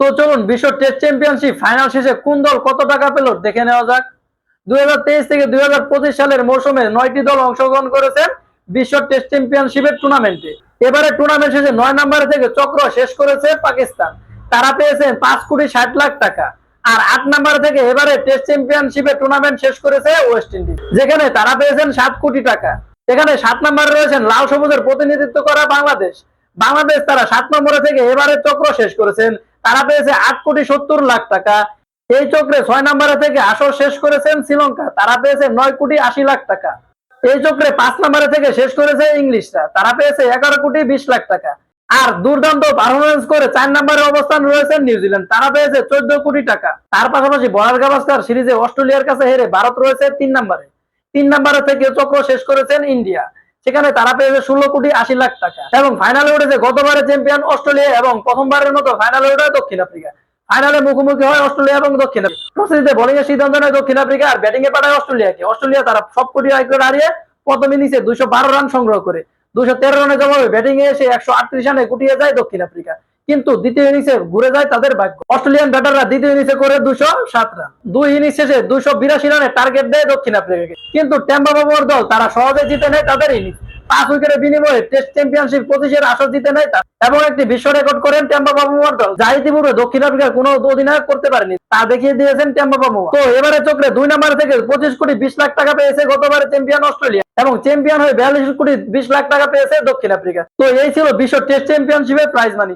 তো চলুন বিশ্ব টেস্ট চ্যাম্পিয়নশিপ ফাইনাল শেষে কোন দল কত টাকা পেল দেখে নেওয়া যাক। 2023 থেকে 2025 সালের মৌসুমে 9টি দল অংশগ্রহণ করেছেন বিশ্ব টেস্ট চ্যাম্পিয়নশিপের টুর্নামেন্টে। এবারে টুর্নামেন্ট শেষে 9 নম্বরে থেকে চক্র শেষ করেছে পাকিস্তান। তারা পেয়েছেন 5,60,00,000 টাকা। আর 8 নম্বর থেকে এবারে টেস্ট চ্যাম্পিয়নশিপের টুর্নামেন্ট শেষ করেছে ওয়েস্ট ইন্ডিজ, যেখানে তারা পেয়েছেন 7 কোটি টাকা। এখানে 7 নম্বরে রয়েছেন লাল সবুজের প্রতিনিধিত্ব করা বাংলাদেশ। বাংলাদেশ তারা 7 নম্বরে থেকে এবারে চক্র শেষ করেছেন। তারা পেয়েছে 8,70,00,000 টাকা। এই চক্রে 6 নম্বরে থেকে আসর শেষ করেছেন শ্রীলঙ্কা। তারা পেয়েছে 9,80,00,000 টাকা। এই চক্রে 5 নম্বরে থেকে শেষ করেছে ইংলিশরা। তারা পেয়েছে 11,20,00,000 টাকা। আর দুর্দান্ত পারফরমেন্স করে 4 নম্বরে অবস্থান রয়েছে নিউজিল্যান্ড। তারা পেয়েছে 14 কোটি টাকা। তার পাশাপাশি বর্ডার গাভাস্কার সিরিজে অস্ট্রেলিয়ার কাছে হেরে ভারত রয়েছে 3 নম্বরে। 3 নম্বরে থেকে চক্র শেষ করেছেন ইন্ডিয়া, সেখানে তারা পেয়েছে 16,80,00,000 টাকা। এবং ফাইনালে উঠেছে গতবারের চ্যাম্পিয়ন অস্ট্রেলিয়া এবং প্রথমবারের মতো ফাইনালে উঠে দক্ষিণ আফ্রিকা। ফাইনালে মুখোমুখি হয় অস্ট্রেলিয়া এবং দক্ষিণ আফ্রিকা। টসে জিতে বোলিং এর সিদ্ধান্ত নেয় দক্ষিণ আফ্রিকা আর ব্যাটিং এ পাঠায় অস্ট্রেলিয়াকে। অস্ট্রেলিয়া তারা সবকটি উইকেট হারিয়ে প্রথম ইনিংসে 212 রান সংগ্রহ করে 213 রানের জবাবে ব্যাটিং এ এসে 138 রানে গুটিয়ে যায় দক্ষিণ আফ্রিকা। কিন্তু দ্বিতীয় ইনিংসে ঘুরে যায় তাদের ভাগ্য। অস্ট্রেলিয়ান ব্যাটাররা দ্বিতীয় ইনিংসে করে 207 রান। দুই ইনিংস শেষে 282 রানের টার্গেট দেয় দক্ষিণ আফ্রিকাকে। কিন্তু টেম্বা বাবুর দল তারা সহজে জিতে নেয় তাদের ইনিংস। 5 উইকেটের বিনিময়ে টেস্ট চ্যাম্পিয়নশিপ 25-এর আসর জিতে নেয় তারা এবং একটি বিশ্ব রেকর্ড করেন টেম্বা বাবুর দল, যা ইতিপূর্বে দক্ষিণ আফ্রিকার কোনো অধিনায়ক করতে পারেনি। তা দেখিয়ে দিয়েছেন টেম্বা বাবু। তো এবারে চক্রে 2 নম্বর থেকে 25,20,00,000 টাকা পেয়েছে গতবারের চ্যাম্পিয়ন অস্ট্রেলিয়া এবং চ্যাম্পিয়ন হয়ে 42,20,00,000 টাকা পেয়েছে দক্ষিণ আফ্রিকা। তো এই ছিল বিশ্ব টেস্ট চ্যাম্পিয়নশিপের প্রাইজ মানি।